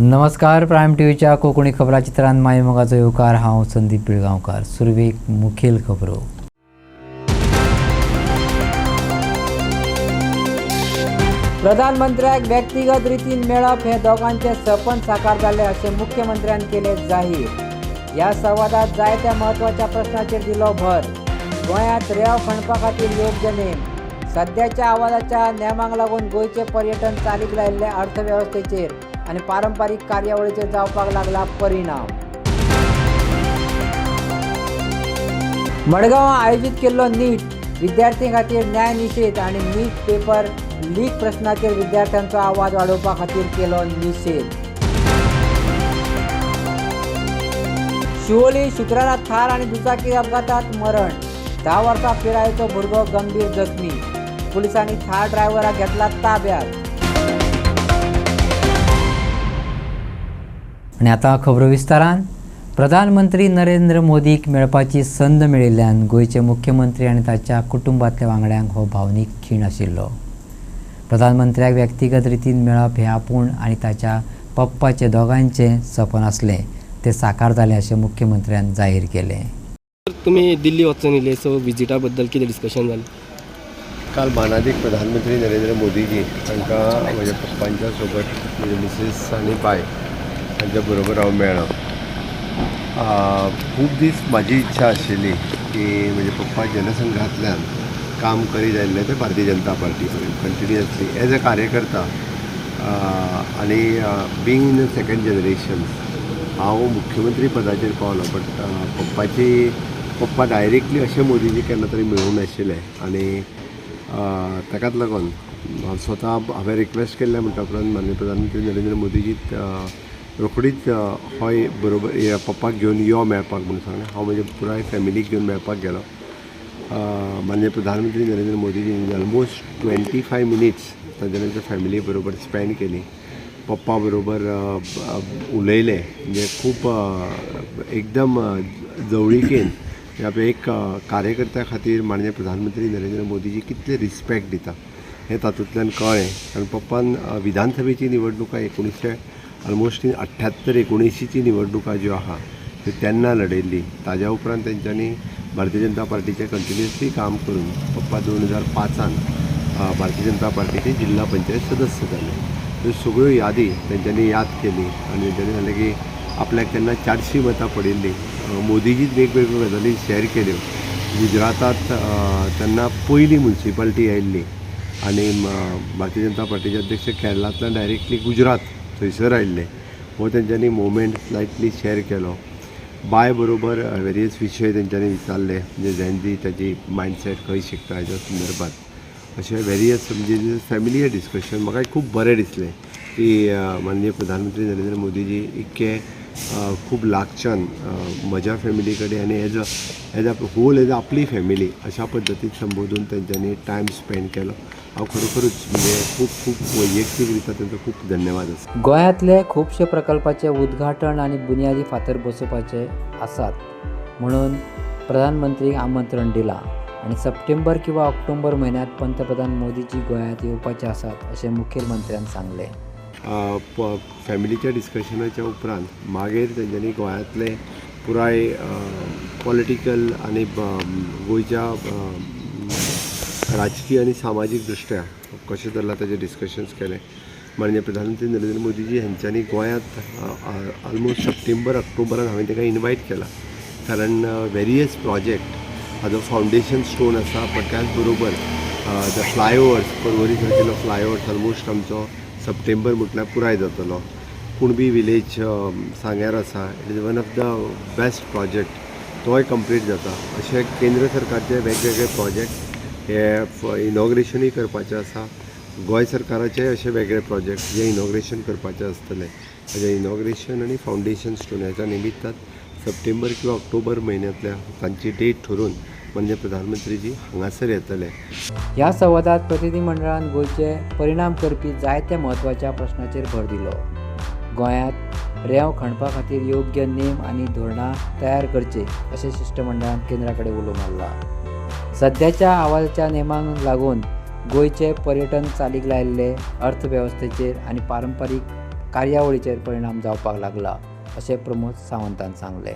नमस्कार. प्रायम टीव्हीच्या कोकणी खबराचित्रांत मायमोगाचो येवकार. हांव संदीप पिळगांवकार. सुरवेक मुखेल खबरो. प्रधानमंत्र्याक व्यक्तिगत रितीन मेळप हे दोगांचे सपन साकार जाले असे मुख्यमंत्र्यान केले जाहीर. ह्या संवादात जायत्या महत्वाच्या प्रश्नांचेर दिलो भर. गोंयांत रेंव खणपा खातीर योग्य नेम. सध्याच्या आवाजाच्या नेमांक लागून गोंयचे पर्यटन चालीक लायिल्ले अर्थवेवस्थेचेर आनी पारंपारीक कार्यावळीचेर जावपाक लागला परिणाम. मडगांवां आयोजीत केल्लो नीट विद्यार्थी खातीर न्याय निशेध आनी नीट पेपर लीक प्रश्नाचेर विद्यार्थ्यांचो आवाज वाडोवपा खातीर केलो निशेध. शिवोली शुक्रारा थार आनी दुचाकी अपघातात मरण. 10 वर्सां पिरायेचो भुरगो गंभीर जखमी. पुलिसांनी थार ड्रायव्हराक घेतला ताब्यात. आनी आतां खबरो विस्तारान. प्रधानमंत्री नरेंद्र मोदीक मेळपाची संद मेळिल्ल्यान गोंयचे मुख्यमंत्री आनी ताच्या कुटुंबातल्या वांगड्यांक हो भावनीक खीण आशिल्लो. प्रधानमंत्र्याक व्यक्तिगत रितीन मेळप हे आपूण आनी ताच्या पप्पाचे दोगांचें सपन आसलें तें साकार जालें अशें मुख्यमंत्र्यान जाहीर केलें. तुम्ही दिल्ली वचून येयले, सो विजिटा बद्दल कितें डिस्कशन जालें? काल मानादीक प्रधानमंत्री नरेंद्र मोदीजी तांकां म्हज्या पप्पांच्या सोबत म्हजे मिसेस आनी बाय हांच्या बरोबर हांव मेळ्ळो. खूब दीस म्हाजी इच्छा आशिल्ली की म्हजे पप्पा जनसंघांतल्यान काम करीत आयिल्ले ते भारतीय जनता पार्टी कडेन कंटिन्युअसली एज अ कार्यकर्ता. आनी being in the second generation हांव मुख्यमंत्री पदाचेर पावलो. बट पप्पा डायरेक्टली अशें मोदीजी केन्ना तरी मेळूंक नाशिल्ले. आनी ताकाच लागून स्वता हांवें रिक्वेस्ट केल्लें म्हणटा उपरांत माननीय प्रधानमंत्री नरेंद्र मोदीजी रोखडीच हय बरोबर पप्पाक घेवन यो मेळपाक म्हणून सांगलें. हांव म्हज्या पुराय फॅमिलीक घेवन मेळपाक गेलो. माननीय प्रधानमंत्री नरेंद्र मोदीजीन ऑलमोस्ट 25 मिनिट्स ताच्या फॅमिली बरोबर स्पेंड केली. पप्पा बरोबर उलयले. म्हणजे खूब एकदम जवळीकेन एक कार्यकर्त्या खातीर माननीय प्रधानमंत्री नरेंद्र मोदीजी कितले रिस्पेक्ट दिता हें तातूंतल्यान कळ्ळें. कारण पप्पान विधानसभेची निवडणुका 1978-19 निवडणुका ज्यो आहा त्यो तेन्ना लडयल्ली. ताज्या उपरांत तेंच्यांनी भारतीय जनता पार्टीचें कंटिन्युअसली काम करून पप्पा 2005 भारतीय जनता पार्टीचे जिल्हा पंचायत सदस्य जाले. ह्यो सगळ्यो यादी तेंच्यांनी याद केली आनी तेंच्यांनी सांगलें की आपल्याक तेन्ना 400 मतां पडिल्लीं. मोदीजीच वेगवेगळ्यो गजाली शेअर केल्यो. गुजरातात तेन्ना पयली म्युन्सिपालिटी आयिल्ली आनी भारतीय जनता पार्टीचे अध्यक्ष केरळांतल्यान डायरेक्टली गुजरात थंयसर आयिल्ले. हो तेंच्यांनी मोमेंट स्लायटली शेअर केलो. बाय बरोबर वेरियस विशय तेंच्यांनी विचारले, म्हणजे जेन्झी ताची मायंडसेट खंय शिकता हेच्या संदर्भात अशें वेरियस म्हणजे फॅमिली डिस्कशन. म्हाका खूब बरें दिसलें की माननीय प्रधानमंत्री नरेंद्र मोदीजी इतके खूब लागच्यान म्हज्या फॅमिली कडेन आनी एज अ आपली फॅमिली अशा पद्दतीन संबोधून तेंच्यांनी टायम स्पेंड केलो. हांव खरोखरूच म्हणजे खूब वैयक्तीक रित्या तेंचो खूब धन्यवाद आसा. गोंयांतले खुबशे प्रकल्पाचे उद्घाटन आनी बुनयादी फातर बसोवपाचे आसात म्हणून प्रधानमंत्रीक आमंत्रण दिलां आनी सप्टेंबर किंवा ऑक्टोबर म्हयन्यांत पंतप्रधान मोदीजी गोंयांत येवपाचे आसात अशें मुखेलमंत्र्यान सांगलें. फॅमिलीच्या डिस्कशनाच्या उपरांत मागीर तेंच्यांनी गोंयांतले पुराय पॉलिटिकल आनी गोंयच्या राजकीय आनी सामाजीक दृश्ट्या कशें धरलां ताचें डिस्कशन्स केलें. माननीय प्रधानमंत्री नरेंद्र मोदीजी हांच्यांनी गोंयांत ऑलमोस्ट सप्टेंबर ऑक्टोबरान हांवें ताका इनवायट केला. कारण वेरियस प्रोजेक्ट हाजो फावंडेशन स्टोन आसा. पण त्याच बरोबर द फ्लायओवर्स पर्वरी सारकेलो फ्लायओवर्स ऑलमोस्ट आमचो सप्टेंबर म्हटल्यार पुराय जातलो. कुणबी विलेज सांग्यार आसा. It is one of the best project. तोय कंप्लीट जाता. अशें केंद्र सरकारचे वेगवेगळे प्रोजेक्ट हे इनॉग्रेशनूय करपाचें आसा. गोंय सरकाराचे अशे वेगळे प्रोजेक्ट जे इनॉग्रेशन करपाचें आसतलें. हेजें इनॉग्रेशन आनी फावंडेशन स्टोन ह्याच्या निमित्तान सप्टेंबर किंवा ऑक्टोबर म्हयन्यांतल्या तांची डेट ठरून म्हणजे प्रधानमंत्रीजी हांगासर येतले. ह्या संवादात प्रतिनिधी मंडळान गोंयचे परिणाम करपी जायत्या म्हत्वाच्या प्रश्नांचेर भर दिलो. गोंयांत रेंव खणपा खातीर योग्य नेम आनी धोरणां तयार करचे अशें शिष्टमंडळान केंद्रा कडेन उलो मारला. सध्याच्या आवाजाच्या नेमांक लागून गोंयचे पर्यटन चालीक लायिल्ले अर्थवेवस्थेचेर आनी पारंपारीक कार्यावळीचेर परिणाम जावपाक लागला अशें प्रमोद सावंतान सांगलें.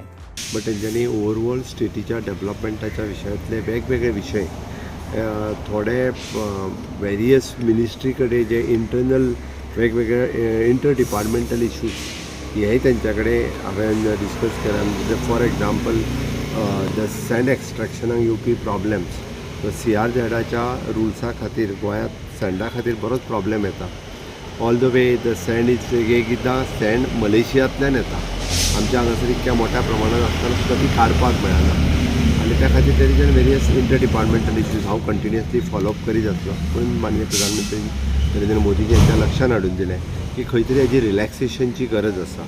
बट तेंच्यांनी ओवरऑल स्टेटीच्या डेव्हलपमेंटाच्या विशयांतले वेगवेगळे विशय थोडे वेरियस मिनिस्ट्री कडेन जे इंटरनल वेगवेगळे इंटर डिपार्टमेंटल इश्यूज हेय तेंच्या कडेन हांवें डिस्कस केला. फॉर एग्जाम्पल द सँड एक्सट्रॅक्शनाक येवपी प्रॉब्लेम्स CRZच्या रुल्सा खातीर गोंयांत सँडा खातीर बरोच प्रॉब्लेम येता. All the way the sand is एकदां सँड मलेशियांतल्यान येता. आमच्या हांगासर इतक्या मोठ्या प्रमाणात आसतना सुद्दां ती काडपाक मेळना आनी त्या खातीर there is an various inter departmental issues हांव कंटिन्युअसली फॉलोअप करीत आसलो. पूण माननीय प्रधानमंत्री नरेंद्र मोदीजी यांच्या लक्षात हाडून दिलें की खंय तरी हेजी रिलॅक्सेशनची गरज आसा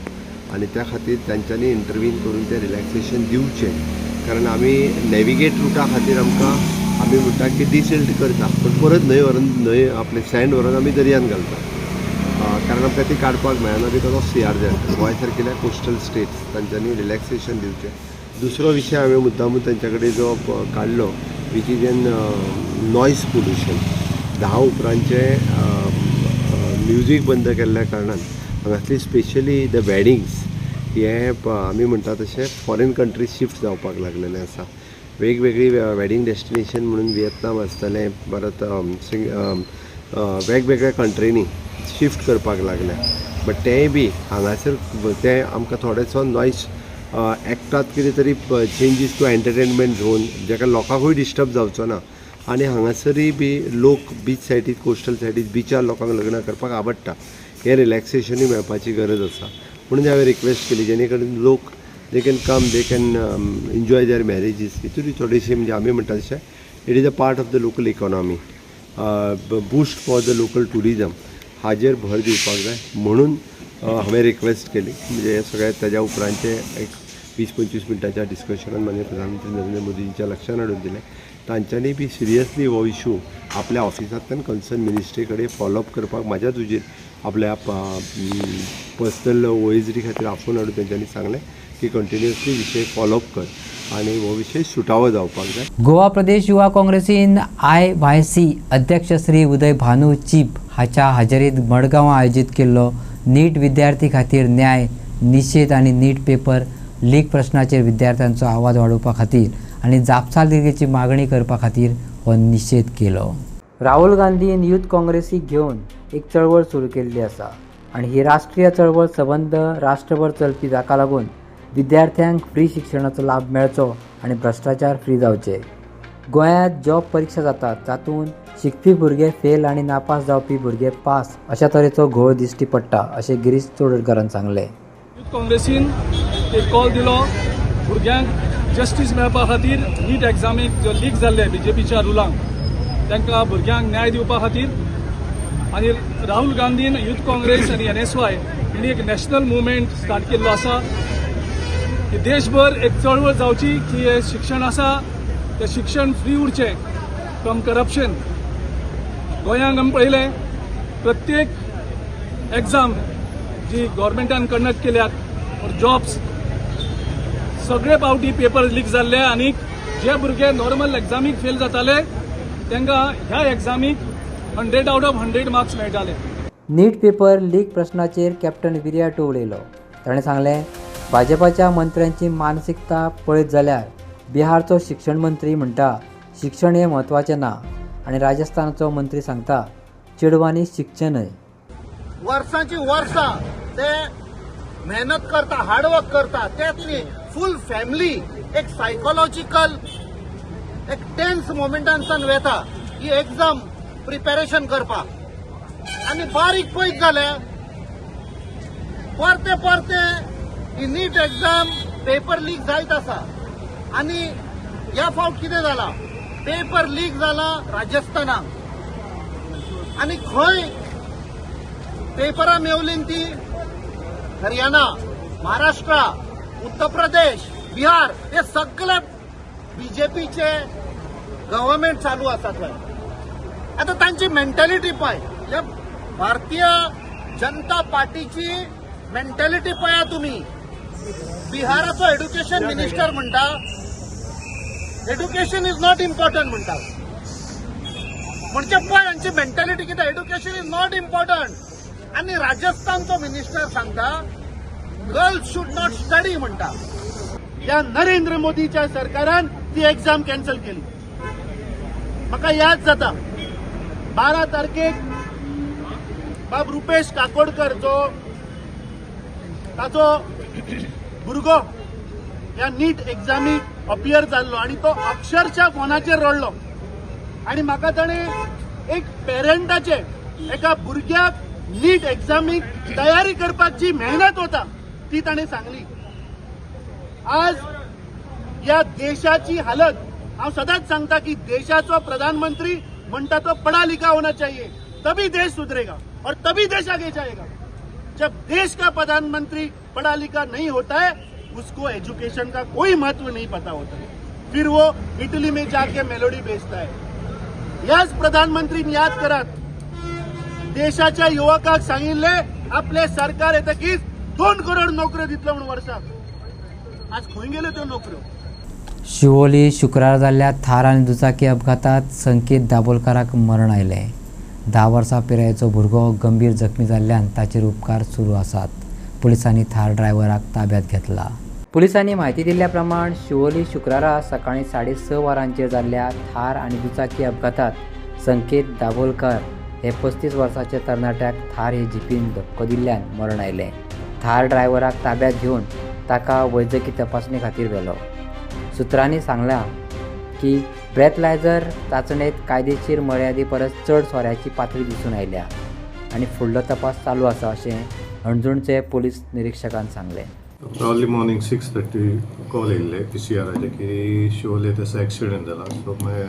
आनी त्या खातीर तांच्यांनी इंटरव्हीन करून तें रिलॅक्सेशन दिवचें. कारण आमी नॅविगेट रुटा खातीर आमी म्हणटा की डिसिल्ट करता पूण परत न्हंय आपले सँड व्हरून आमी दर्यान घालता. कारण आमकां ती काडपाक मेळना बिकॉज ऑफ CRZ. गोंय सारकिल्या कोस्टल स्टेट्स तांच्यांनी रिलॅक्सेशन दिवचें. दुसरो विशय हांवें मुद्दामून तांच्या कडेन जो काडलो which is an noise pollution. 10 उपरांतचे म्युजीक बंद केल्ल्या कारणान हांगासली स्पेशली द वॅडिंग्स हे आमी म्हणटा तशें फॉरेन कंट्रीज शिफ्ट जावपाक लागलेले आसा. वेगवेगळी वॅडिंग डेस्टिनेशन म्हणून वियतनाम आसतलें परत वेगवेगळ्या कंट्रीनी शिफ्ट करपाक लागल्या. बट तेंय बी हांगासर ते आमकां थोडेसो नॉयज एक्टात कितें तरी चेंजीस टू एंटरटेनमेंट झोन जेका लोकांकूय डिस्टर्ब जावचो ना आनी हांगासरय बी लोक बीच सायडीक कोस्टल सायडीक बिचार लोकांक लग्न करपाक आवडटा. हे रिलॅक्सेशनूय मेळपाची गरज आसा. म्हणून हांवें रिक्वेस्ट केली जेणे करून लोक they can come they can enjoy their marriages. हितून थोडीशी म्हणजे आमी म्हणटा तशें it is a part of the local economy. Boost for the local tourism हाजेर भर दिवपाक जाय म्हणून हांवें रिक्वेस्ट केली. म्हणजे हे सगळ्या ताज्या उपरांतचे एक 20-25 मिनटाच्या डिस्कशनान माननीय प्रधानमंत्री नरेंद्र मोदींच्या लक्षात हाडून दिलें. तांच्यांनी बी सिरियसली हो इशू आपल्या ऑफिसांतल्यान कन्सर्न मिनिस्ट्री कडेन फॉलोअप करपाक म्हाज्या तुजेर आपल्या पर्सनल ओएसडी खातीर आफोवन हाडून तेंच्यांनी सांगलें की कंटिन्युअसली विशय फॉलोअप कर आनी हो विशय सुटावो जावपाक जाय. गोवा प्रदेश युवा काँग्रेसीन IYC अध्यक्ष श्री उदय भानू चीप हाच्या हाजेरीत मडगांव आयोजीत केल्लो नीट विद्यार्थी खातीर न्याय निशेध आनी नीट पेपर लीक प्रश्नाचेर विद्यार्थ्यांचो आवाज वाडोवपा खातीर आनी जापसालदारकेची मागणी करपा खातीर हो निशेध केलो. राहुल गांधीन यूथ काँग्रेसीक घेवन एक चळवळ सुरू केल्ली आसा आनी ही राष्ट्रीय चळवळ सबंद राष्ट्रभर चलपी जाका लागून विद्यार्थ्यांक फ्री शिक्षणाचो लाभ मेळचो आनी भ्रश्टाचार फ्री जावचे. गोंयांत जॉब परीक्षा जातात तातूंत शिकपी भुरगे फेल आनी नापास जावपी भुरगे पास अशा तरेचो घोळ दिश्टी पडटा अशें गिरीश चोडणकरान सांगलें. यूथ काँग्रेसीन एक कॉल दिलो भुरग्यांक जस्टीस मेळपा खातीर नीट एग्जामीक जो लीक जाल्ले BJPच्या रुलांक तांकां भुरग्यांक न्याय दिवपा खातीर आनी राहुल गांधीन यूथ काँग्रेस आनी NSY हिणी एक नॅशनल मुवमेंट स्टार्ट केल्लो आसा की देशभर एक चळवळ जावची की हे शिक्षण आसा तें शिक्षण फ्री उरचें फ्रॉम करप्शन. गोंयांक आमी पळयलें प्रत्येक एग्जाम जी गव्हर्मेंटान कंडक्ट केल्यात फॉर जॉब्स सगळे फावटी पेपर लीक जाल्ले आनी जे भुरगे नॉर्मल एग्जामीक फेल जाताले तांकां ह्या एग्जामीक 100 आउट ऑफ 100 मार्क्स मेळटाले. नीट पेपर लीक प्रश्नाचेर कॅप्टन विराट उलयलो. ताणें सांगलें भाजपाच्या मंत्र्यांची मानसिकता पळयत जाल्यार बिहारचो शिक्षण मंत्री म्हणटा शिक्षण हें म्हत्वाचें ना आनी राजस्थानाचो मंत्री सांगता चेडवांनी शिकचें न्हय. वर्सांची वर्सां ते मेहनत करता हार्डवर्क करता तेच न्ही फूल फॅमिली एक सायकोलॉजिकल एक टेन्स मोमेंटांसान वेता ही एग्जाम प्रिपेरेशन करपाक आनी बारीक पळयत जाल्यार परते परते ही नीट एग्जाम पेपर लीक जायत आसा आनी ह्या फावट कितें जाला पेपर लीक जाला राजस्थानाक आनी खंय पेपरां मेवलीन ती हरियाणा महाराष्ट्र उत्तर प्रदेश बिहार हे सगळे BJPचे गव्हर्नमेंट चालू आसा थंय. आता तांची मेंटॅलिटी पळय हे भारतीय जनता पार्टीची मेंटॅलिटी पळया तुमी. बिहाराचो एड्युकेशन मिनिस्टर म्हणटा एड्युकेशन इज नॉट इम्पॉर्टंट म्हणटा. म्हणजे पळय हांची मेंटॅलिटी कितें एड्युकेशन इज नॉट इम्पॉर्टंट आणि राजस्थानचो मिनिस्टर सांगता गर्ल्स शूड नॉट स्टडी म्हणटा. या नरेंद्र मोदीच्या सरकारान ती एक्झाम कॅन्सल केली. म्हाका याद जाता 12 तारखेक बाब रुपेश काकोडकर जो ताचो भुरगो ह्या नीट एक्झामीक अपियर जाल्लो आनी तो अक्षरशः फोनाचेर रडलो आनी म्हाका ताणें एक पेरंटाचे एका भुरग्याक नीट एक्झामीक तयारी करपाक जी मेहनत होता ती ताणें सांगली. आज या देशाची हालत हांव सदांच सांगता की देशाचो प्रधानमंत्री म्हणटा तो पढ़ा लिखा होना चाहिए तभी देश सुधरेगा और तभी देश आगे जाएगा. जब देश का प्रधानमंत्री पढ़ा लिखा नहीं होता है उसको एजुकेशन का कोई महत्व नहीं पता होता है. फिर वो इटली में जाके मेलोडी बेचता है. याच प्रधानमंत्रीन याद करात देशाच्या युवकांक सांगिल्ले आपले सरकार येतकीच 2 करोड नोकऱ्यो दितलो म्हणून वर्साक. आज खंय गेल्यो त्यो नोकऱ्यो? शिवोली शुक्रार जाल्ल्या थार आनी दुचाकी अपघातात संकेत दाबोलकाराक मरण आयलें. 10 वर्सां पिरायेचो भुरगो गंभीर जखमी जाल्ल्यान ताचेर उपचार सुरू आसात. पुलिसांनी थार ड्रायव्हराक ताब्यात घेतला. पुलिसांनी माहिती दिल्ल्या प्रमाण शिवोली शुक्रारा सकाळी 6:30 वरांचेर जाल्ल्या थार आनी दुचाकी अपघातात संकेत दाबोलकार हे 35 वर्साचे तरणाट्याक थार हे जीपीन धक्को दिल्ल्यान मरण आयलें. थार ड्रायव्हराक ताब्यात घेवन ताका वैजकी तपासणी खातीर व्हेलो. सुत्रांनी सांगलां की ब्रेथलायझर चाचणेत कायदेशीर मर्यादे परस चड सोऱ्याची पातळी दिसून आयल्या आनी फुडलो तपास चालू आसा अशें अणजुणचे पोलीस निरीक्षकान सांगलें. अर्ली मॉर्निंग 6:30 कॉल येयल्ले PCRाचे की शिवोले तसो एक्सिडेंट जाला. So my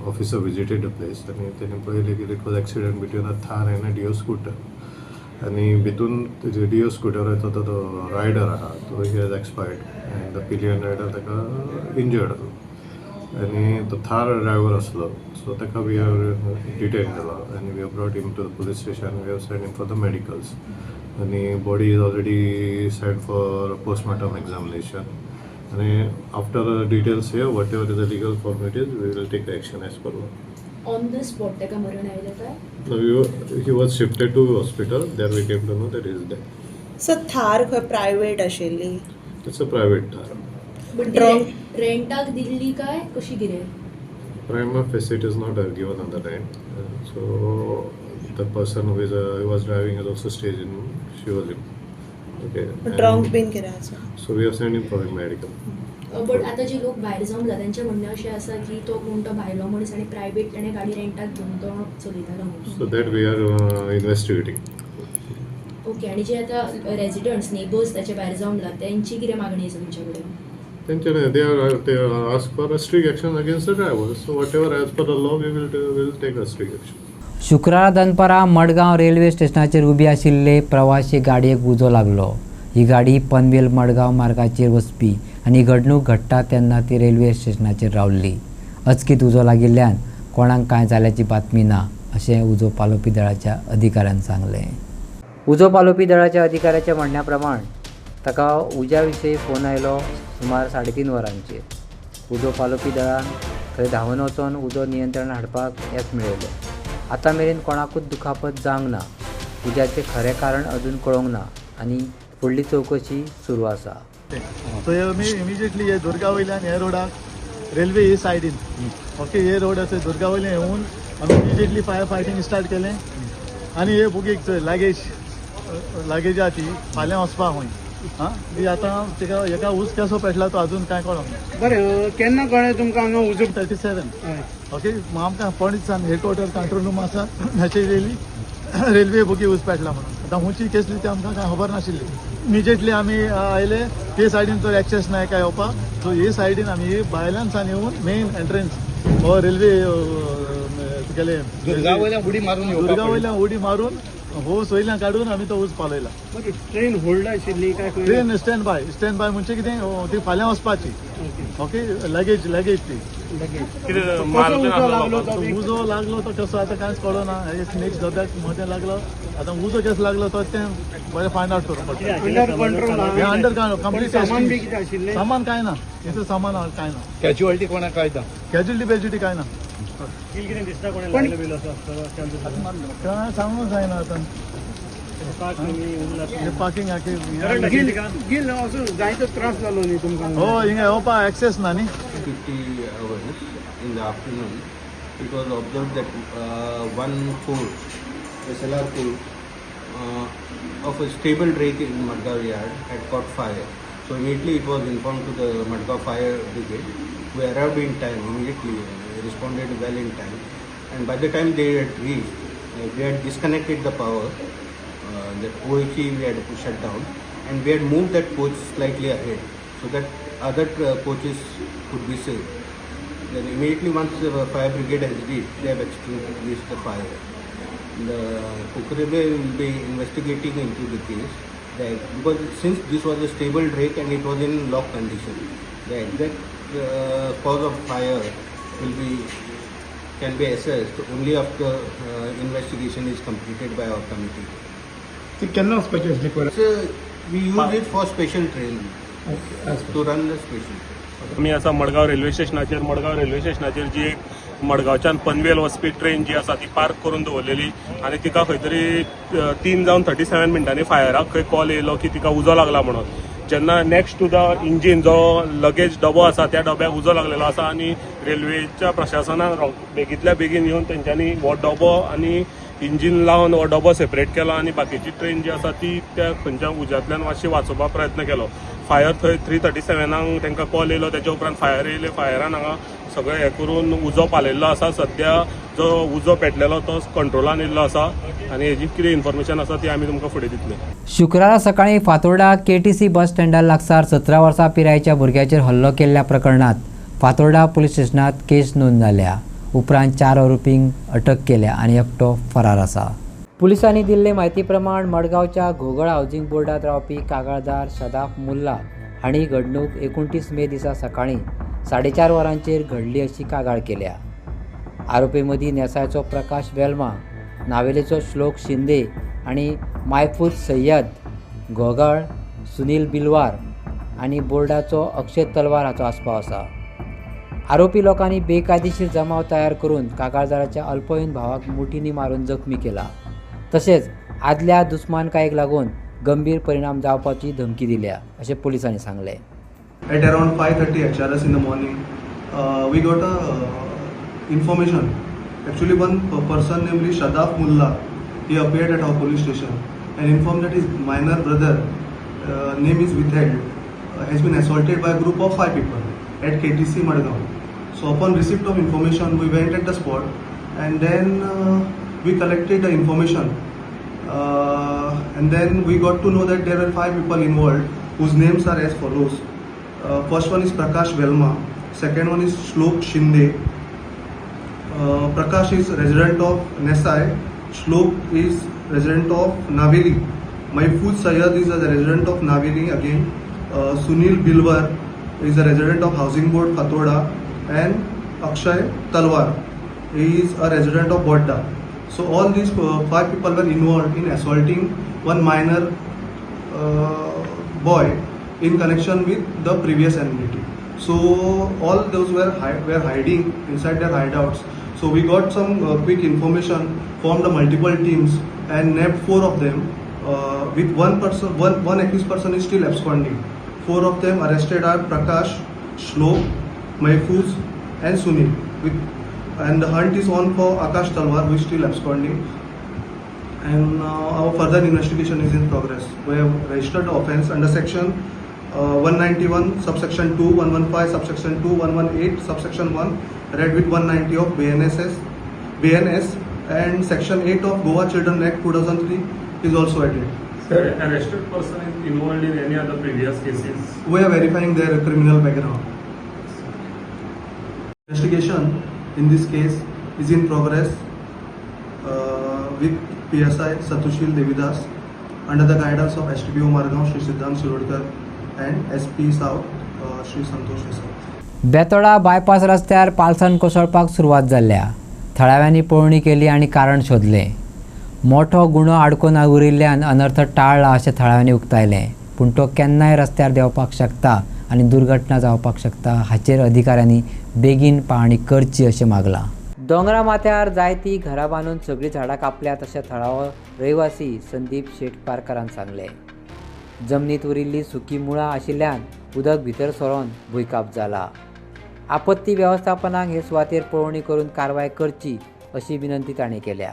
officer visited the place आनी तेणें पळयलें की it was accident between a Thar and a Dio scooter. आनी भितून तेजे डिओ स्कूटराचो तो रायडर आहा तो he has expired and the pillion rider ताका इंजर्ड आसलो आनी तो थार ड्रायव्हर आसलो. सो ताका वी हॅव डिटेन केलो आनी we have brought him to the police station. We have send him for the medicals आनी body is already send for postmortem examination आनी after details here whatever is the legal formalities we will take action as per law. On the spot ताका मरण आयलें काय? He was shifted to hospital. There we came to know that he is dead. So Thar खंय private आशिल्ली? It's a private car. पण रेंटाक दिल्ली काय कशी कितें? Prima facie it is not given on the rent. So the person who was driving is also stayed in Shivali. Okay. Drunk been कितें आसा? So we have sent him for medical. But आतां जे लोक भायर जावन जाता तेंचें म्हणणें अशें आसा की तो कोण तो भायलो मनीस आनी प्रायवेट ताणें गाडी रेंटाक घेवन तो चलयतालो म्हणून. So that we are investigating. Okay. आनी जे आतां रेजिडंट्स नेबर्स ताचे भायर जावन जाता तेंची कितें मागणी आसा तुमचे कडेन? They are asked for a strict action against the driver. So whatever as per the law we will take a strict action. शुक्रार दनपारां मडगांव रेल्वे स्टेशनाचेर उबी आशिल्ले प्रवासी गाडयेक उजो लागलो. ही गाडी पनवेल मडगांव मार्गाचेर वचपी आनी घडणूक घडटा तेन्ना ती रेल्वे स्टेशनाचेर रावल्ली. अचकीत उजो लागिल्ल्यान कोणाक कांय जाल्याची बातमी ना अशें उजो पालोवपी दळाच्या अधिकाऱ्यान सांगलें. उजो पालोवपी दळाच्या अधिकाऱ्याच्या म्हणण्या प्रमाण ताका उज्या विशीं फोन आयलो सुमार 3:30 वरांचेर. उजो पालोवपी दळान थंय धांवन वचून उजो नियंत्रण हाडपाक येस मेळयलो. आतां मेरेन कोणाकूच दुखापत जावंक ना. उज्याचें खरें कारण अजून कळोंक ना आनी फुडली चवकशी सुरू आसा. सो इमिजिएटली हे दुर्गा वयल्यान हे रोडाक रेल्वे हे सायडीन ओके हे रोड आसा दुर्गा वयल्यान येवन आमी इमिजिएटली फायर फायटींग स्टार्ट केलें आनी हे बुकीक लागेज आहा ती फाल्यां वचपा खंय ती आतां तेका हेका उज कसो पेटला तो अजून कांय कळोंक ना. बरें केन्ना कळ्ळें तुमकां हांगा उजो? 37 ओके. आमकां पणीसान हेडक्वॉर्टर कंट्रोल रूम आसा मॅसेज येयली रेल्वे बुकी उज पेटला म्हणून. आतां हुंची केसली ती आमकां कांय खबर नाशिल्ली. इमिजिएटली आमी आयले ते सायडीन तर एक्सेस नाय काय येवपाक. सो हे सायडीन आमी भायल्यान सान येवन मेन एंट्रन्स हो रेल्वे तुगेले दुर्गा वयल्यान उडी मारून हो सोयल्यान काडून आमी तो उज पालयला. ट्रेन होल्ड आशिल्ली काय? ट्रेन स्टँड बाय म्हणजे कितें ती फाल्यां वचपाची ओके. लगेज ती उजो लागलो तो कसो आतां कांयच कळना. नेक्स्ट दोद्याक मदें लागलो आतां उजो कसो लागलो तो तें बरें फायंड आउट करप पडटा. अंडर कंप्लीट सामान कांय ना. इथं सामान कांय ना. कॅज्युअलिटी कोणाक कळटा? कॅज्युअलिटी कांय ना. कितें दिसता कोणें लागलो बिलो काय सांगूंक जायना आतां. पार्किंग गिल असो जायतो त्रास जालो न्ही तुमकां हो हिंगा येवपा एक्सेस ना न्ही 50 hours in the afternoon, it was observed that one court, SLR court, of a stable rake in Madgaon yard had caught fire. So immediately it was informed to the Madgaon fire brigade. We arrived in time, immediately responded well in time. And by the time they had reached, we had disconnected the power. The OHE we had shut down, and we had moved that coach slightly ahead so that other coaches could be saved. Then immediately once the fire brigade has reached, they have extinguished the fire. The Kukurebe will be investigating into the case because since this was a stable rake and it was in lock condition, the exact cause of fire can be assessed only after investigation is completed by our committee. केन्ना वचपाचें आसलें परत We use it for special training to run the special train. आमी आसा Madgaon railway स्टेशनाचेर जी एक मडगांवच्यान पनवेल वचपी ट्रेन जी आसा ती पार्क करून दवरलेली आनी तिका खंय तरी 3:37 मिनटांनी फायराक खंय कॉल येयलो की तिका उजो लागला म्हणून. जेन्ना नेक्स्ट टू द इंजीन जो लगेज डबो आसा त्या डब्याक उजो लागलेलो आसा आनी रेल्वेच्या प्रशासनान बेगींतल्या बेगीन येवन तेंच्यांनी हो डबो आनी इंजीन लावन हो डबो सेपरेट केलो आनी बाकीची ट्रेन जी आसा ती त्या खंयच्या उज्यांतल्यान मातशी वाचोवपाक प्रयत्न केलो. फायर थंय 3:37 तांकां कॉल येयलो, तेच्या उपरांत फायर येयले. फायरान हांगा सगळें हें करून उजो पालयल्लो आसा. सद्या जो उजो पेटलेलो तो कंट्रोलान येयल्लो आसा आनी हेजी कितें इन्फॉर्मेशन आसा ती आमी तुमकां फुडें दितले. शुक्रारा सकाळी फातोर्डा KTC बस स्टँडा लागसार 17 वर्सां पिरायेच्या भुरग्याचेर हल्लो केल्ल्या प्रकरणात फातोर्डा पुलीस स्टेशनात केस नोंद जाल्या. उपरांत 4 आरोपींक अटक केल्या आनी एकटो फरार आसा. पुलिसांनी दिल्ले म्हायती प्रमाण मडगांवच्या घोगळ हावजिंग बोर्डात रावपी कागाळदार शदाफ मुल्ला हांणी घडणूक 29 मे दिसा सकाळीं 4:30 वरांचेर घडली अशी कागाळ केल्या. आरोपी मदीं नेसाळचो प्रकाश वेलमा, नावेलेचो श्लोक शिंदे आनी मायफूज सय्यद, घोगळ सुनील बिलवार आनी बोर्डाचो अक्षय तलवार हाचो आस्पाव आसा. आरोपी लोकांनी बेकायदेशीर जमाव तयार करून कागाळदाराच्या अल्पवयीन भावाक मुठींनी मारून जखमी केला. तशेंच आदल्या दुस्मानकायेक लागून गंभीर परिणाम जावपाची धमकी दिल्या अशें पुलिसांनी सांगलें. At around 5:30 HRS in the morning, we got a information. Actually, one person namely Shadaf Mullah, he appeared at our police station and informed that his minor brother, name is withheld, has been assaulted by a group of 5 people at KTC Madgaon. So upon receipt of information, we went at the spot and then we collected the information. And then we got to know that there were 5 people involved whose names are as follows. First one is Prakash Velma, second one is Shlok Shinde. Prakash is resident of Nesai, Shlok is resident of Naveli, Mahfouz Sayyad is a resident of Naveli again, Sunil Bilwar is a resident of Housing Board Fatorda, and Akshay Talwar is a resident of Bodda. So all these 5 people were involved in assaulting one minor boy in connection with the previous enmity. So all those were hiding inside their hideouts. So we got some quick information, formed the multiple teams and nabbed 4 of them. With one accused person is still absconding. 4 of them arrested are Prakash, Shlok, Mahfouz and Sunil. And the hunt is on for Akash Talwar, who is still absconding. And our further investigation is in progress. We have registered the offence under section 191 subsection 2, 115 subsection 2, 118 subsection 1, read with 190 of BNS and section 8 of Goa Children Act 2003 is also added. Sir, arrested person is involved in any other previous cases? We are verifying their criminal background. Investigation in this case is in progress with PSI Satushil Devidas under the guidance of STPO Margaon Shri Siddhant Shirodkar and SP South Shri Santosh Desai. Betora bypass रस्त्यार पालसान कोसळपाक सुरवात जाल्ल्या. थळाव्यांनी पळोवणी केली आनी कारण शोधलें. मोठो गुणो आडकोन उरिल्ल्यान अनर्थ टाळ्ळा अशें थळाव्यांनी उक्तायलें. पूण तो केन्नाय रस्त्यार देंवपाक शकता आनी दुर्घटना जावपाक शकता हाचेर अधिकाऱ्यांनी बेगीन पाहणी करची अशें मागलां. दोंगरा माथ्यार जायतीं घरां बांदून सगळीं झाडां कापल्यात अशें थळावो रहिवासी संदीप शेट पारकारान सांगलें. जमनीत उरिल्लीं सुकी मुळां आशिल्ल्यान उदक भितर सरोन भुंयकाप जाला. आपत्ती वेवस्थापनाक हे सुवातेर पळोवणी करून कारवाय करची अशी विनंती तांणी केल्या.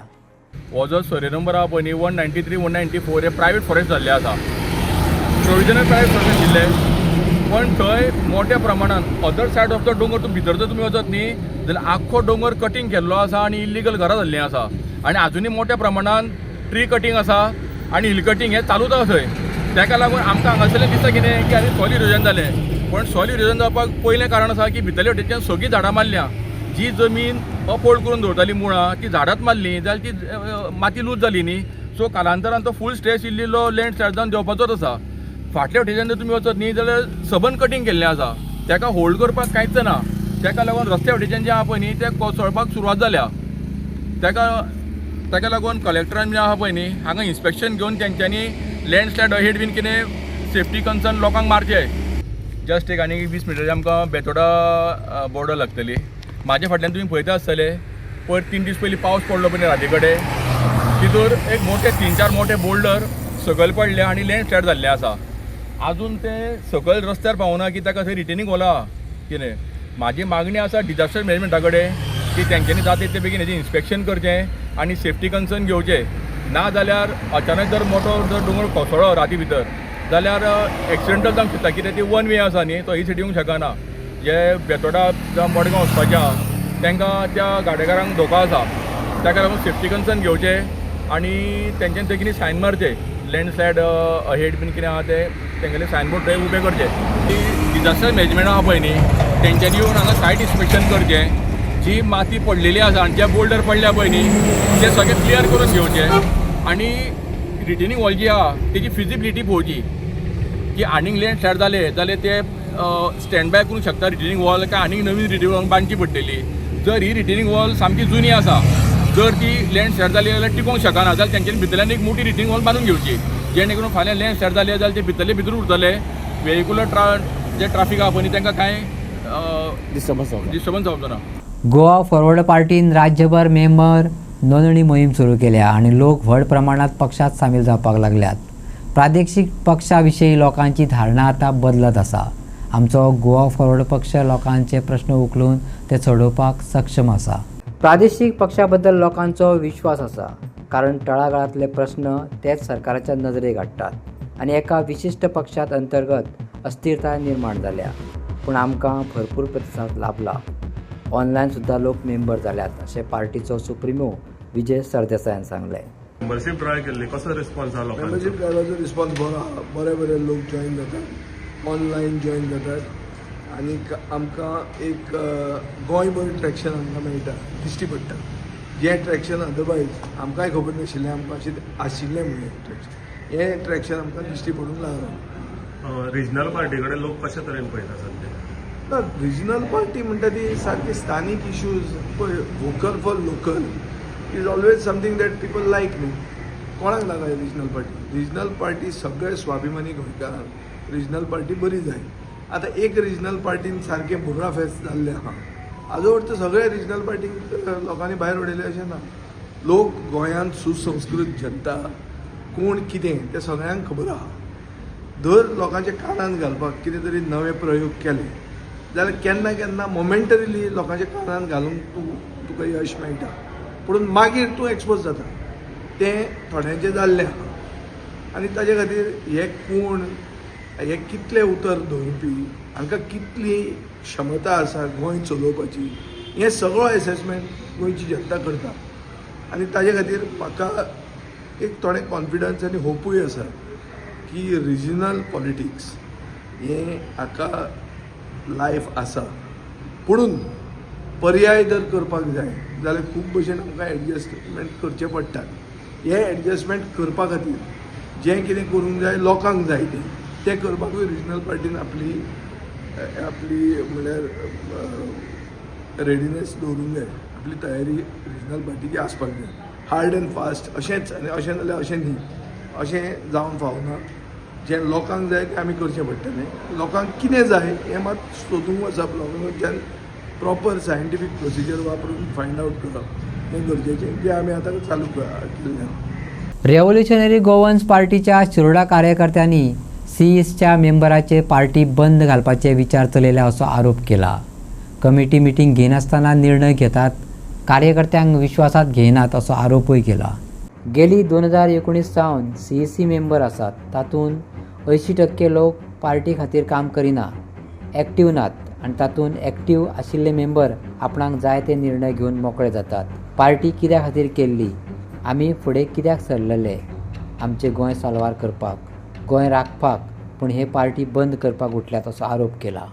हो जो सर्वे नंबर आहा पळय न्ही 193, 194 हे प्रायवेट फॉरेस्ट जाल्ले आसा. प्रोविजनल प्रायवेट फॉरेस्ट आशिल्ले, पण थंय मोठ्या प्रमाणात अदर सायड ऑफ द डोंगर भितर जर तुमी वचत न्ही जाल्यार आख्खो डोंगर कटींग केल्लो आसा आनी इल्लीगल घरां जाल्लीं आसा. आनी आजुनूय मोठ्या प्रमाणात ट्री कटींग आसा आनी हिल कटींग हें चालूच आसा थंय. ताका लागून आमकां हांगासरलें दिसता कितें की आनी सॉयल इरोजन जालें. पण सॉयल इरोजन जावपाक पयलें कारण आसा की भितरले वटेच्यान सगळीं झाडां मारल्या. जी जमीन अपोल्ड करून दवरताली मुळां ती झाडांच मारली जाल्यार ती माती लूज जाली न्ही. सो कालांतरान तो फूल स्ट्रेस इल्लो लँडस्लायड जावन देंवपाचोच आसा. फाटल्या वटेच्यान जर तुमी वचत न्ही जाल्यार सबन कटींग केल्लें आसा. ताका होल्ड करपाक कांयच ना. ताका लागून रस्त्या वटेच्यान जें आहा पळय न्ही तें कोसळपाक सुरवात जाल्या. ताका लागून कलेक्टरान जें आहा पळय न्ही हांगा इन्स्पेक्शन घेवन तेंच्यांनी लँडस्लायड अहेड बीन कितें सेफ्टी कन्सर्न लोकांक मारचे. जस्ट एक आनी 20 मिनटांची आमकां बेतोडा बॉर्डर लागतली. म्हाज्या फाटल्यान तुमी पळयता आसतले पयर 3 दीस पयलीं पावस पडलो पळय राती कडेन तितूर एक मोठे 3-4 मोठे बोल्डर सकयल पडले आनी लँडस्लायड जाल्ले आसा. आजून ते सकयल रस्त्यार पावना की ताका थंय रिटेनिंग वॉल आहा कितें. म्हाजी मागणी आसा डिजास्टर मॅनेजमेंटा कडेन की तेंच्यांनी जाता तितले बेगीन हेजें इन्स्पेक्शन करचें आनी सेफ्टी कन्सर्न घेवचे. ना जाल्यार अचानक जर मोठो जर दोंगर कोसळ्ळो राती भितर जाल्यार एक्सिडेंटल जावंक शकता. कित्याक ती 1 वे आसा न्ही तो ही सायडीन येवंक शकना. जे बेतोडा जावं मडगांव वचपाचें आहा तांकां त्या गाडेकारांक धोको आसा. ताका लागून सेफ्टी कन्सर्न घेवचे आनी तेंच्यांनी थंय कितें सायन मारचे. लँडस्लायड अहेड बीन कितें आहा ते तेंगेले सायनबोर्ड थंय उबे करचे. डिजास्टर मॅनेजमेंट आहा पळय न्ही तेंच्यांनी येवन हांगा सायट इन्स्पेक्शन करचें. जी माती पडलेली आसा आनी जे बोल्डर पडल्या पळय न्ही ते सगळे क्लियर करून घेवचे आनी रिटेनिंग वॉल जी आहा तेजी फिजिबिलिटी पळोवची की आनीक लँडस्लायड जाले जाल्यार ते स्टँड बाय करूंक शकता रिटेनिंग वॉल काय आनीक नवीन रिटेनिंग वॉल बांदची पडटली. जर ही रिटेनिंग वॉल सामकी जुनी आसा जर ती लँडस्लायड जाली जाल्यार टिकोवंक शकना जाल्यार तेंच्यांनी भितरल्यान एक मोठी रिटेनिंग वॉल बांदून घेवची जेणे करून फाल्यां लँडस्लायड जाले जाल्यार ते भितरले भितर उरतले. वेहिकुलर जे ट्राफीक आहा पळय न्ही तांकां कांय डिस्टर्बन्स जावचो ना. गोवा फॉरवर्ड पार्टीन राज्यभर मेंबर नोंदणी मोहीम सुरू केल्या आनी लोक व्हड प्रमाणात पक्षात सामील जावपाक लागल्यात. प्रादेशीक पक्षा विशीं लोकांची धारणा आतां बदलत आसा. आमचो गोवा फॉरवर्ड पक्ष लोकांचे प्रश्न उखलून ते सोडोवपाक सक्षम आसा. प्रादेशीक पक्षा बद्दल लोकांचो विश्वास आसा कारण तळागाळांतले प्रश्न तेच सरकाराच्या नजरेक हाडटात आनी एका विशिश्ट पक्षात अंतर्गत अस्थिरताय निर्माण जाल्या. पूण आमकां भरपूर प्रतिसाद लाभला. ऑनलायन सुद्दां लोक मेंबर जाल्यात अशें पार्टीचो सुप्रिमो विजय सरदेसायान सांगलें. मेंबरशीप ड्राय केल्ली कसो रिस्पॉन्स आलो? मेंबरशीप ड्रायवाचो रिस्पॉन्स बरो आहा. बरे लोक जॉईन जातात, ऑनलायन जॉईन जातात आनी आमकां एक गोंयभर ट्रॅक्शन आमकां मेळटा दिश्टी पडटा. जें ट्रॅक्शन अदरवायज आमकांय खबर नाशिल्लें आमकां अशें आशिल्लें म्हणून ट्रॅक्शन हें ट्रॅक्शन आमकां दिश्टी पडूंक लागलें. रिजनल पार्टी कडेन लोक कशे तरेन पळयता सध्या? ना रिजनल पार्टी म्हणटा ती सारकी स्थानीक इश्यूज पळय vocal for local is always something that people like न्ही. कोणाक नाका रिजनल पार्टी? रिजनल पार्टी सगळे स्वाभिमानी गोंयकारांक रिजनल पार्टी बरी जाय. आतां एक रिजनल पार्टीन सारकें बुर्रा फेस्त जाल्लें आहा. हाजो अर्थ सगळे रिजनल पार्टीक लोकांनी भायर उडयले अशें ना. लोक गोंयांत सुसंस्कृत जनता कोण कितें तें सगळ्यांक खबर आहा. दर लोकांच्या कानांत घालपाक कितें तरी नवे प्रयोग केले जाल्यार केन्ना केन्ना मोमेंटरीली लोकांच्या कानांत घालूंक तुका यश मेळटा पूण मागीर तूं एक्सपोज जाता. तें थोड्यांचें जाल्लें आहा आनी ताजे खातीर हे कोण हे कितले उतर दवरपी हांकां कितली क्षमता आसा गोंय चलोवपाची हें सगळो एसेसमेंट गोंयची जनता करता. आनी ताजे खातीर म्हाका एक थोडें कॉन्फिडन्स आनी होपूय आसा की रिजनल पॉलिटिक्स हें हाका लायफ आसा. पुणून पर्याय जर करपाक जाय जाल्यार खूब भशेन आमकां एडजस्टमेंट करचे पडटात. हे एडजस्टमेंट करपा खातीर जें कितें करूंक जाय लोकांक जाय तें करपाकूय रिजनल पार्टीन आपली म्हणल्यार रेडिनेस दवरूंक जाय. आपली तयारी रिजनल पार्टीची आसपाक जाय. हार्ड एंड फास्ट अशेंच आनी अशें जाल्यार अशें न्ही. अशें जावन फावना. जें लोकांक जाय तें आमी करचें पडटलें. लोकांक कितें जाय हें मात सोदूंक वचप लोकांच्यान प्रॉपर सायंटिफीक प्रोसिजर वापरून फायंड आउट करप हें गरजेचें, जें आमी आतां चालू केल्लें. रेव्होल्युशनरी गोवन्स पार्टीच्या शिरोडा कार्यकर्त्यांनी सीईसच्या मेंबराचे पार्टी बंद घालपाचे विचार चलयले असो आरोप केला. कमिटी मिटींग घेनासतना निर्णय घेतात, कार्यकर्त्यांक विश्वासात घेयनात असो आरोपय केला. गेली 2019 सावन सीईसी मेंबर आसात, तातूंत 80% लोक पार्टी खातीर काम करिना, एक्टीव नात आनी तातूंत एक्टीव आशिल्ले मेंबर आपणाक जाय ते निर्णय घेवन मोकळे जातात. पार्टी कित्या खातीर केल्ली, आमी फुडें कित्याक सरलेले, आमचें गोंय साल्वार करपाक, गोंय राखपाक, पूण हे पार्टी बंद करपाक उठल्यात असो आरोप केला.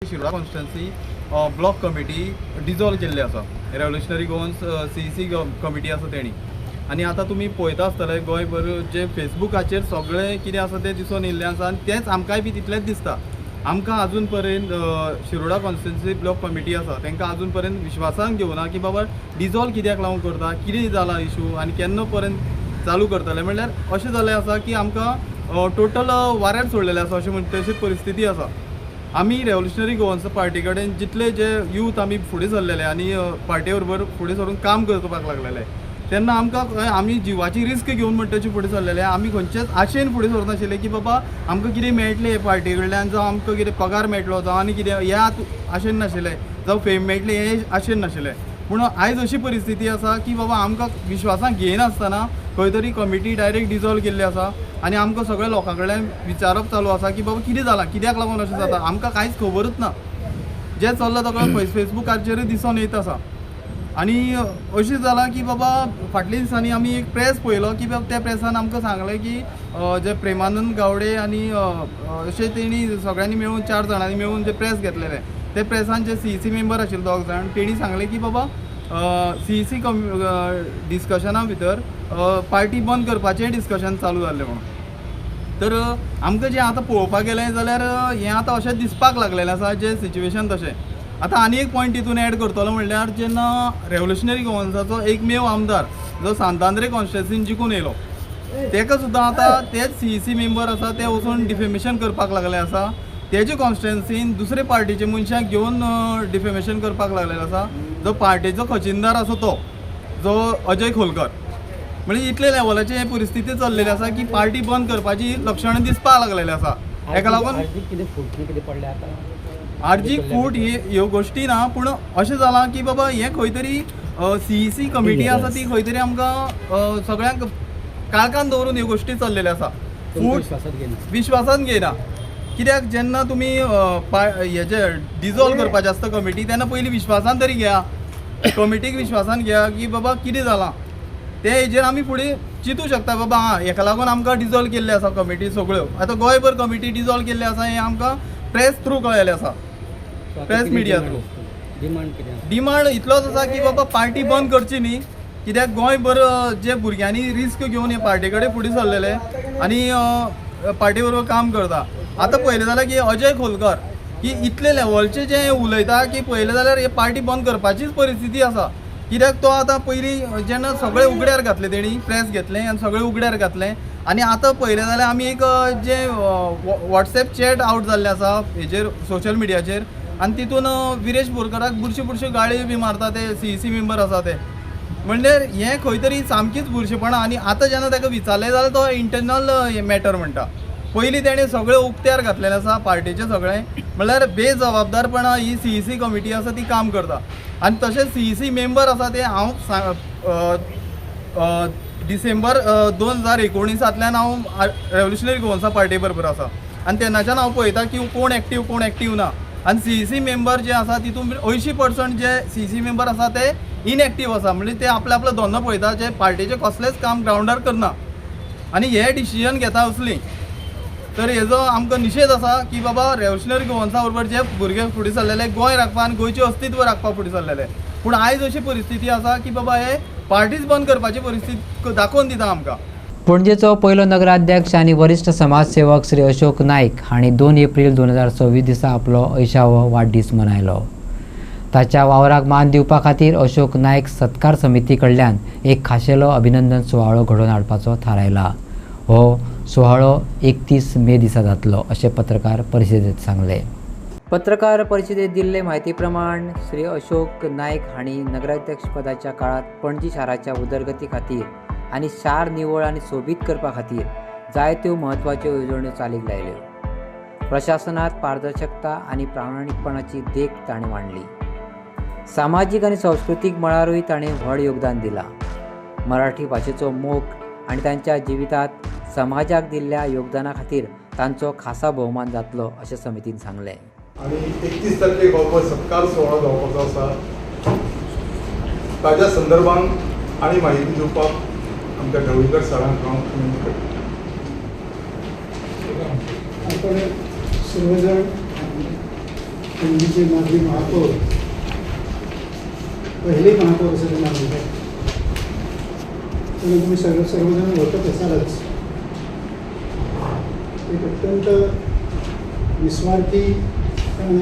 Shiroda constituency block committee dissolve केल्ली आसा, रेव्होल्युशनरी गोवन्स सीईसी कमिटी आसा तेणी. आनी आतां तुमी पळयता आसतले गोंयभर जे फेसबुकाचेर सगळें कितें आसा तें दिसून येयल्लें आसा आनी तेंच आमकांय बी तितलेंच दिसता. आमकां अजून पर्यंत शिरोडा कॉन्स्टिट्युन्सी ब्लॉक कमिटी आसा तांकां अजून पर्यंत विश्वासान घेवना की बाबा डिजॉल्व कित्याक लागून करता, कितें जाला इशू आनी केन्ना पर्यंत चालू करतले. म्हणल्यार अशें जालें आसा की आमकां टोटल वाऱ्यार सोडलेलें आसा अशें म्हणटा तशी परिस्थिती आसा. आमी रेव्होल्युशनरी गोवन्स पार्टी कडेन जितले जे यूथ आमी फुडें सरलेले आनी पार्टी बरोबर फुडें सरून काम करपाक लागलेले, तेन्ना आमकां आमी जिवाची रिस्क घेवन म्हणटाची फुडें सरलेले. आमी खंयचेच आशेन फुडें सरनाशिल्ले की बाबा आमकां कितें मेळटलें हे पार्टी कडल्यान, जावं आमकां कितें पगार मेळटलो, जावं आनी कितें हे आशेन नाशिल्ले, जावं फेम मेळटली हे आशेन नाशिल्ले. पूण आयज अशी परिस्थिती आसा की बाबा आमकां विश्वासान घेयनासतना खंय तरी कमिटी डायरेक्ट डिजॉल्व केल्ली आसा आनी आमकां सगळ्या लोकां कडल्यान विचारप चालू आसा की बाबा कितें जालां, कित्याक लागून अशें जाता, आमकां कांयच खबरूच ना. जें चल्लां ताका फेसबुकाचेरूय दिसून येत आसा. आनी अशें जालां की बाबा फाटल्या दिसांनी आमी एक प्रेस पळयलो की बाबा त्या प्रेसान आमकां सांगलें की जे प्रेमानंद गावडे आनी अशें तेणी सगळ्यांनी मेळून 4 जाणांनी मेळून जे प्रेस घेतलेले, ते प्रेसान जे सीईसी मेंबर आशिल्ले 2 जाण, तेणी सांगलें की बाबा सीईसी डिस्कशना भितर पार्टी बंद करपाचें डिस्कशन चालू जाल्लें म्हणून. तर आमकां जें आतां पळोवपाक गेलें जाल्यार हें आतां अशें दिसपाक लागलेलें आसा जें सिच्युएशन तशें. आतां आनी एक पॉयंट तितून एड करतलो म्हणल्यार जेन्ना रेव्होल्युशनरी गोवन्साचो एकमेव आमदार जो सांतांद्रे कॉन्स्टिट्युन्सीन जिखून येयलो, ताका सुद्दां आतां तेच सीईसी मेंबर आसा ते वचून डिफेमेशन करपाक लागले आसा. तेजे कॉन्स्टिट्युन्सीन दुसरे पार्टीचे मनशाक घेवन डिफेमेशन करपाक लागलेलो आसा. जो पार्टीचो खजिनदार आसा तो जो अजय खोलकर, म्हणजे इतले लेवलाची हे परिस्थिती चल्लेली आसा की पार्टी बंद करपाची लक्षणां दिसपाक लागलेली आसा. हेका लागून आर्जीक फूट ह्यो गोश्टी ना, पूण अशें जालां की बाबा हें खंय तरी सीईसी कमिटी आसा ती खंय तरी आमकां सगळ्यांक काळखान दवरून ह्यो गोश्टी चल्लेल्यो आसा. फूट विश्वासान घेयना. कित्याक जेन्ना तुमी हेजे डिजॉल्व करपाचें आसता कमिटी, तेन्ना पयलीं विश्वासान तरी घेया, कमिटीक विश्वासान घेया की बाबा कितें जालां ते हेजेर आमी फुडें चिंतूं शकता. बाबा हेका लागून आमकां डिजॉल्व केल्ले आसा कमिटी सगळ्यो. आतां गोंयभर कमिटी डिजॉल्व केल्ले आसा हें आमकां प्रेस थ्रू कळयलें आसा, प्रेस मिडिया थ्रू. डिमांड इतलोच आसा की बाबा पार्टी बंद करची न्ही, कित्याक गोंयभर जे भुरग्यांनी रिस्क घेवन हे पार्टी कडेन फुडें सरलेले आनी पार्टी बरोबर काम करता. आतां पळयलें जाल्यार की अजय खोलकर की इतले लेवलचे जे उलयता की पळयलें जाल्यार हे पार्टी बंद करपाचीच परिस्थिती आसा. कित्याक तो आतां पयलीं जेन्ना सगळे उगड्यार घातले तेणी प्रेस घेतलें आनी सगळें उगड्यार घातलें आनी आतां पळयलें जाल्यार आमी एक जे वॉट्सॅप चॅट आउट जाल्लें आसा हेजेर सोशल मिडियाचेर आनी तितून विरेश बोरकाराक बुरशी गाळयो बी मारता ते सीईसी मेंबर आसा ते. म्हणल्यार हें खंय तरी सामकीच बुरशेपणां. आनी आतां जेन्ना ताका विचारलें जाल्यार तो इंटरनल मॅटर म्हणटा. पयलीं तेणें सगळें उक्त्यार घातलेलें आसा पार्टीचें सगळें, म्हणल्यार बेजबाबदारपणां ही सीईसी कमिटी आसा ती काम करता. आनी तशेंच सीईसी मेंबर आसा ते हांव डिसेंबर 2019 हांव रेव्होल्युशनरी गोवन्सा पार्टी बरोबर आसा आनी तेन्नाच्यान हांव पळयता की कोण एक्टीव ना. आनी सीईसी मेंबर जे आसा तितून 80% जे सीईसी मेंबर आसा ते इनएक्टीव आसा. म्हणजे ते आपलो धंदो पळयता, जे पार्टीचें कसलेंच काम ग्रावंडार करना आनी हे डिसिजन घेता असलीं. तर हेजो आमकां निशेध आसा की बाबा रेव्होल्युशनरी गोवन्सा बरोबर जे भुरगे फुडें सरलेले, गोंय राखपा आनी गोंयचें अस्तित्व राखपाक फुडें सरलेले, पूण आयज अशी परिस्थिती आसा की बाबा हे पार्टीच बंद करपाची परिस्थिती दाखोवन दिता आमकां. पणजेचो पयलो नगराध्यक्ष आनी वरिश्ठ समाजसेवक श्री अशोक नायक हांणी 2 एप्रील 2026 दिसा आपलो 80वो वाडदीस मनयलो. ताच्या वावराक मान दिवपा खातीर अशोक नायक सत्कार समिती कडल्यान एक खाशेलो अभिनंदन सुवाळो घडोवन हाडपाचो थारायला. हो सुवाळो 31 मे दिसा जातलो अशें पत्रकार परिशदेंत सांगलें. पत्रकार परिषदेत दिल्ले म्हायती प्रमाण श्री अशोक नायक हांणी नगराध्यक्ष पदाच्या काळात पणजी शाराच्या उदरगती खातीर आनी शार निवळ आनी सोबीत करपा खातीर जायत्यो म्हत्वाच्यो येवजण्यो चालीक लायल्यो. प्रशासनात पारदर्शकता आनी प्रामाणीकपणाची देख ताणें मांडली. सामाजीक आनी सांस्कृतीक मळारूय ताणें व्हड योगदान दिलां. मराठी भाशेचो मोग आनी तांच्या जिवितांत समाजाक दिल्ल्या योगदाना खातीर तांचो खासा भोवमान जातलो अशें समितीन सांगलें. आणि 31 तारखेक हो सत्कार सोहळा जावपाचो आसा. ताज्या संदर्भात आनी म्हायती दिवपाक आमच्या ढवळीकर सरांक हांव विनंती करतां. आपण सर्वजण पणजीचे माजी महापौर, पहिले महापौर असं नाव आहे, तुम्ही सर्वजण ओळखत असालच. एक अत्यंत निस्वार्थी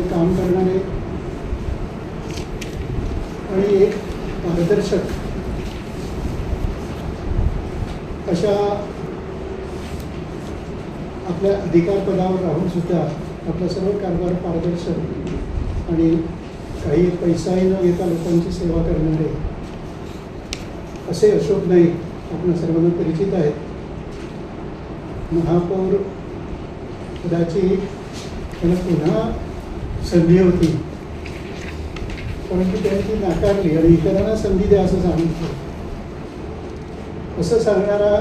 काम करणारे आणि एक पारदर्शक अशा आपल्या अधिकार पदावर राहून सुद्धा आपला सर्व कारभार पारदर्शक आणि काही पैसाही न घेता लोकांची सेवा करणारे असे अशोक नाईक आपण सर्वांना परिचित आहेत. महापौर पदाची त्यांना पुन्हा संधी होती, परंतु त्यांनी नाकारली आणि इतरांना संधी द्या असं सांगितलं. असं सांगणारा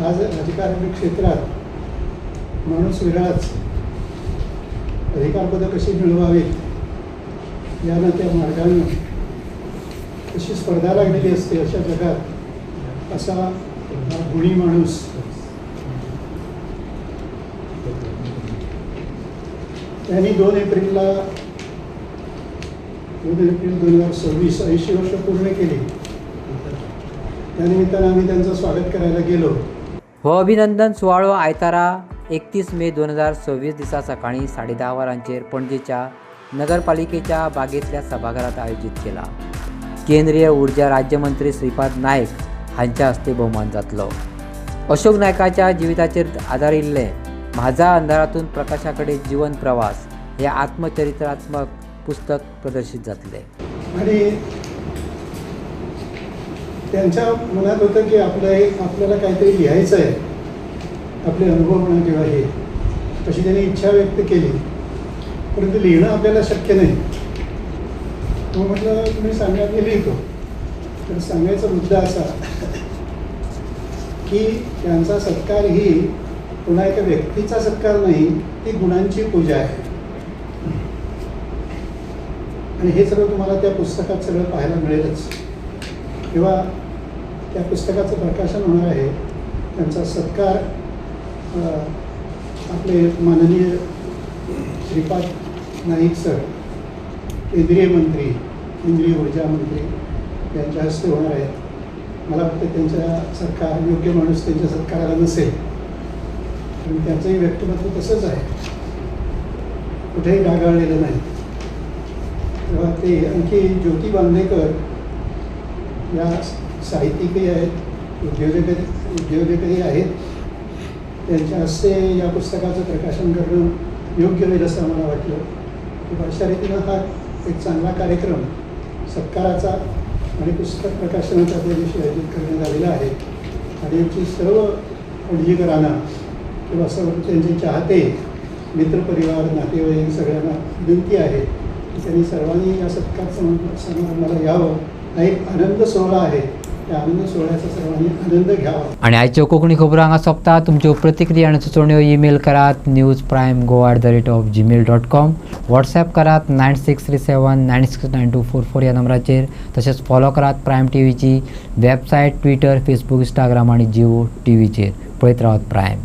आज राजकारणी क्षेत्रात माणूस वेगळाच. अधिकारपदं कशी मिळवावीत यानं त्या मार्गानं कशी स्पर्धा लागलेली असते अशा जगात असा गुणी माणूस त्यांनी 2 एप्रिल 2026 80 वर्ष पूर्ण केली. त्यानिमित्तानं आम्ही त्यांचं स्वागत करायला गेलो. हो अभिनंदन सुवाळो आयतारा 31 मे 2026 दिसा सकाळी 10:30 वरांचेर पणजेच्या नगरपालिकेच्या बागेतल्या सभाघरात आयोजित केला. केंद्रीय उर्जा राज्यमंत्री श्रीपाद नायक हांच्या हस्ते भोवमान जातलो. अशोक नायकाच्या जिविताचेर आदारिल्लें माझा अंधारातून प्रकाशाकडे जीवन प्रवास हे आत्मचरित्रात्मक पुस्तक प्रदर्शित जातले. आणि त्यांच्या मनात होतं की आपल्याला काहीतरी लिहायचं आहे, आपले अनुभव म्हणा किंवा हे अशी त्यांनी इच्छा व्यक्त केली. परंतु लिहिणं आपल्याला शक्य नाही. तो म्हटलं तुम्ही सांगा मी लिहितो. तर सांगायचा मुद्दा असा की त्यांचा सत्कार ही पुन्हा एका व्यक्तीचा सत्कार नाही, ती गुणांची पूजा आहे. आणि हे सगळं तुम्हाला त्या पुस्तकात सगळं पाहायला मिळेलच. तेव्हा त्या पुस्तकाचं प्रकाशन होणार आहे. त्यांचा सत्कार आपले माननीय श्रीपाद नाईक सर, केंद्रीय मंत्री, केंद्रीय ऊर्जा मंत्री यांच्या हस्ते होणार आहे. मला वाटतं त्यांच्या सरकार योग्य माणूस त्यांच्या सत्काराला नसेल, पण त्यांचंही व्यक्तिमत्व तसंच आहे, कुठेही डागाळलेलं नाही. तेव्हा ते आणखी ज्योती बांदेकर या साहित्यिकही आहेत, उद्योजकही आहेत. त्यांच्या हस्ते या पुस्तकाचं प्रकाशन करणं योग्य होईल असं मला वाटलं. अशा रीतीनं हा एक चांगला कार्यक्रम सत्काराचा आणि पुस्तक प्रकाशनाचा त्या दिवशी आयोजित करण्यात आलेला आहे. आणि आमची सर्व पणजीकरांना किंवा सर्व त्यांचे चाहते, मित्रपरिवार, नातेवाईक सगळ्यांना विनंती आहे की त्यांनी सर्वांनी या सत्कार समारंभाला यावं. हा एक आनंद सोहळा आहे, त्या आनंद सोहळ्याचा सर्वांनी आनंद घ्यावा. आणि आयच्यो कोंकणी खबरो हांगा सोंपता. तुमच्यो प्रतिक्रिया आनी सुचोवण्यो ईमेल करात newsprimegoa@gmail.com. व्हॉट्सॲप करात 9637969244 या नंबराचेर. तशेंच फॉलो करात प्रायम टीव्हीची वेबसायट, ट्विटर, फेसबुक, इंस्टाग्राम आनी जिओ टीव्हीचेर. पळयत रावत प्रायम.